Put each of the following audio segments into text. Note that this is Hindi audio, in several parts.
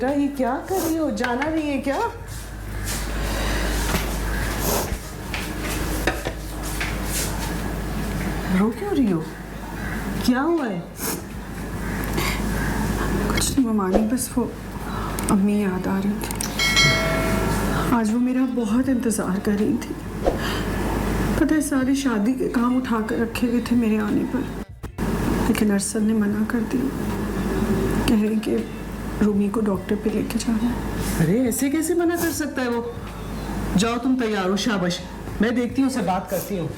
बेटा, ये क्या कर रही हो? जाना नहीं है क्या? रो क्यों रही हो? क्या हुआ है? कुछ नहीं ममानी, बस वो अम्मी याद आ रही थी। आज वो मेरा बहुत इंतज़ार कर रही थी। पता है, सारी शादी के काम उठा कर रखे गए थे मेरे आने पर, लेकिन अरसल ने मना कर दिया। कह रही कि रूमी को डॉक्टर पे लेके जाना है। अरे ऐसे कैसे मना कर सकता है वो? जाओ तुम तैयार हो, शाबाश। मैं देखती हूँ, उससे बात करती हूँ।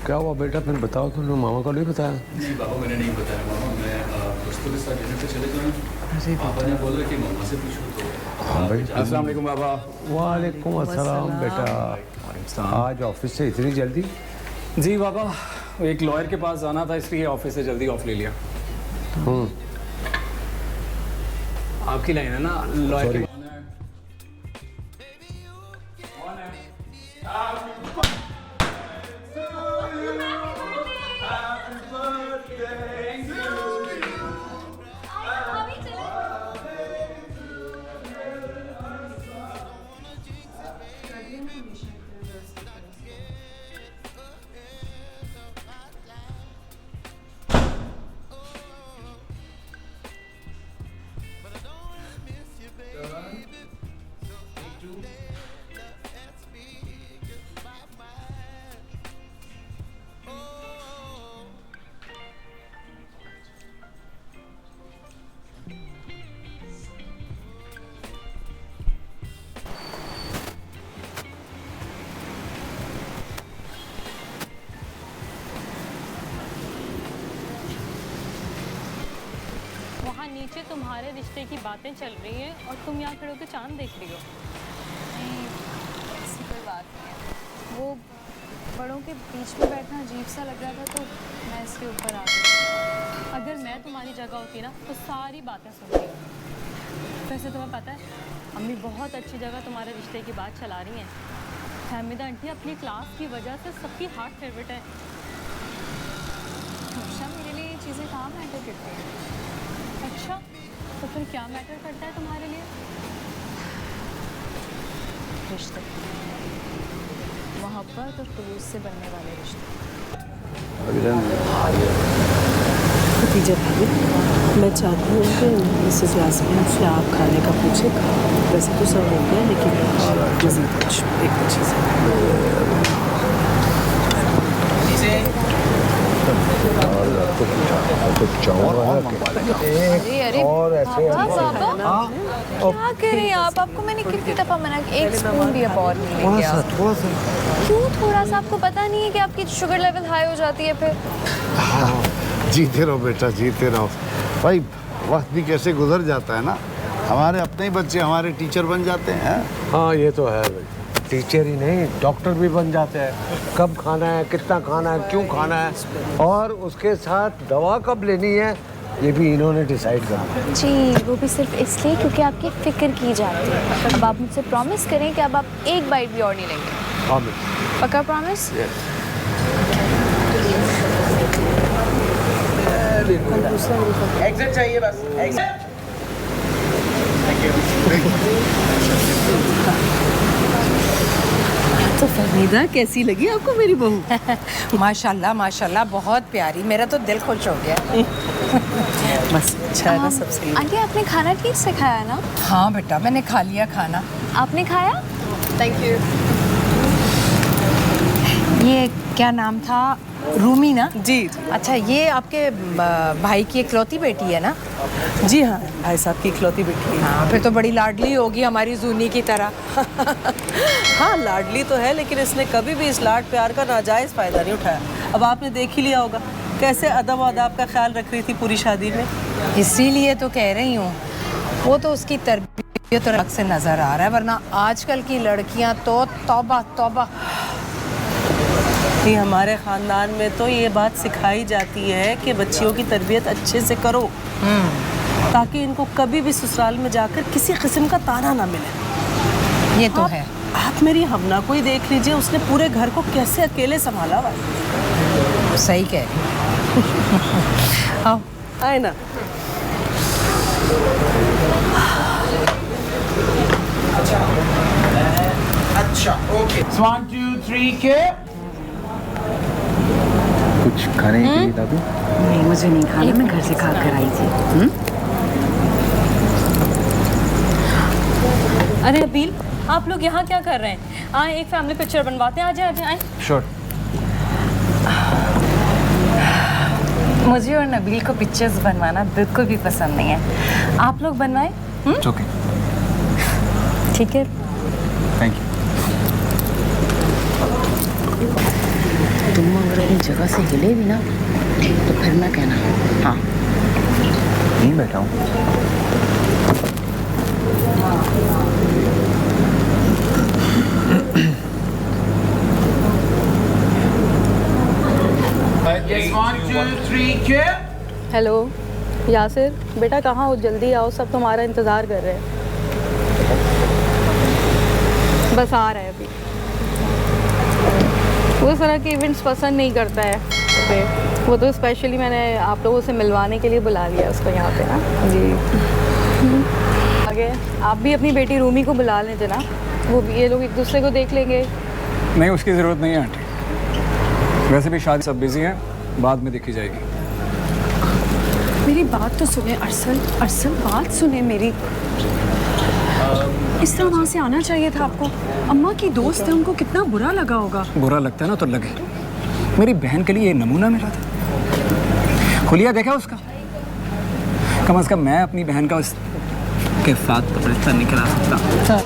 क्या हुआ बेटा, फिर बताओ। तुमने मामा को नहीं बताया? नहीं बाबा, मैंने नहीं बताया मामा। मैं दोस्तों के साथ डिनर पे चले गया। अरे पापा ने बोला कि मम्मा से पूछो तो। हाँ भाई। अस्सलाम वालेकुम बाबा। वालेकुम अस्सलाम बेटा। आज ऑफिस से इतनी जल्दी? जी बाबा, एक लॉयर के पास जाना था, इसलिए ऑफिस से जल्दी ऑफ ले लिया। आपकी लाइन है ना लॉयर के। नीचे तुम्हारे रिश्ते की बातें चल रही हैं और तुम यहाँ खड़े होकर चांद देख रही हो। नहीं, ऐसी कोई बात नहीं है। वो बड़ों के बीच में बैठना अजीब सा लग रहा था, तो मैं इसके ऊपर आ गई। अगर मैं तुम्हारी जगह होती ना तो सारी बातें सुनती। वैसे तुम्हें पता है, अम्मी बहुत अच्छी जगह तुम्हारे रिश्ते की बात चला रही हैं। हमीदा आंटी अपनी क्लास की वजह से सबकी हार्ट फेवरेट है। अच्छा, मेरे लिए ये चीज़ें कहाँ मैटर करती हैं? अच्छा, तो फिर क्या मैटर करता है तुम्हारे लिए? रिश्ते, मोहब्बत और खुलूस से बनने वाले रिश्ते। खदीजा भाभी, मैं चाहती हूँ कि मिसेस यास्मीन से आप खाने का पूछे। वैसे तो सब हो गया, लेकिन मज़ीद कुछ एक चीज़ अरे और ऐसे बाबा क्या कह रहे हैं आप? आपको मैंने कितनी दफ़ा मना किया, एक स्पून भी अब और नहीं लेके आओ। क्यों? थोड़ा सा आपको पता नहीं है कि आपकी शुगर लेवल हाई हो जाती है फिर? जीते रहो बेटा, जीते रहो भाई। वक्त भी कैसे गुजर जाता है ना। हमारे अपने ही बच्चे हमारे टीचर बन जाते हैं। हाँ ये तो है भाई, टीचर ही नहीं डॉक्टर भी बन जाते हैं। कब खाना है, कितना खाना है, क्यों खाना है, और उसके साथ दवा कब लेनी है, ये भी इन्होंने डिसाइड करना। जी, वो भी सिर्फ इसलिए क्योंकि आपकी फिक्र की जाती है। अब आप मुझसे प्रॉमिस करें कि अब आप एक बाइट भी और नहीं लेंगे। प्रॉमिस। पक्का प्रॉमिस? एग्जिट चाहिए बस, एग्जिट। तो फहमीदा, कैसी लगी आपको मेरी बहू? माशाल्लाह माशाल्लाह, बहुत प्यारी। मेरा तो दिल खुश हो गया। बस अच्छा है ना सबसे। आंटी, आपने खाना ठीक से खाया ना? हाँ बेटा, मैंने खा लिया खाना। आपने खाया? Thank you. ये क्या नाम था? रूमी ना? जी। अच्छा, ये आपके भाई की इकलौती बेटी है ना? जी हाँ, भाई साहब की इकलौती बेटी है। हाँ, फिर तो बड़ी लाडली होगी हमारी जूनी की तरह। हाँ लाडली तो है, लेकिन इसने कभी भी इस लाड प्यार का नाजायज़ फ़ायदा नहीं उठाया। अब आपने देख ही लिया होगा कैसे अदब आदाब का ख्याल रख रही थी पूरी शादी में। इसीलिए तो कह रही हूँ, वो तो उसकी तरबियत और रख से नज़र आ रहा है, वरना आजकल की लड़कियाँ तो तौबा तौबा। हमारे ख़ानदान में तो ये बात सिखाई जाती है कि बच्चियों की तरबियत अच्छे से करो, ताकि इनको कभी भी ससुराल में जाकर किसी किस्म का ताना ना मिले। ये तो है। आप मेरी हमना को ही देख लीजिए, उसने पूरे घर को कैसे अकेले संभाला हुआ है। सही कह रही आओ आए ना। अच्छा ओके 1 2 3 के कुछ खाने के लिए दादू? नहीं मुझे नहीं खाना, मैं घर से खा कर आई थी। अरे नबील, आप लोग यहाँ क्या कर रहे हैं? आए एक फैमिली पिक्चर बनवाते हैं। आ जाए। श्योर। मुझे और नबील को पिक्चर्स बनवाना बिल्कुल भी पसंद नहीं है। आप लोग बनवाएं? ओके ठीक है। Thank you. तुम अगर अपनी जगह से हिले भी ना तो फिर ना कहना। हाँ नहीं बैठा हूँ। हेलो यासिर, बेटा कहाँ हो? जल्दी आओ, सब तुम्हारा इंतज़ार कर रहे हैं। बस आ रहा है अभी। वो इस तरह के इवेंट्स पसंद नहीं करता है तो वो तो स्पेशली मैंने आप लोगों से मिलवाने के लिए बुला लिया उसको यहाँ पे ना। जी आगे आप भी अपनी बेटी रूमी को बुला लें जना, वो भी ये लोग एक दूसरे को देख लेंगे। नहीं, उसकी ज़रूरत नहीं है आंटी। वैसे भी शादी सब बिजी हैं, बाद में देखी जाएगी। मेरी बात तो सुने अरसल बात सुने मेरी। इस तरह वहाँ से आना चाहिए था आपको। अम्मा की दोस्त है, उनको कितना बुरा लगा होगा। बुरा लगता है ना तो लगे। मेरी बहन के लिए ये नमूना मिला था। खुलिया देखा उसका? कम से कम मैं अपनी बहन का उसके साथ तो रिश्ता नहीं करा सकता।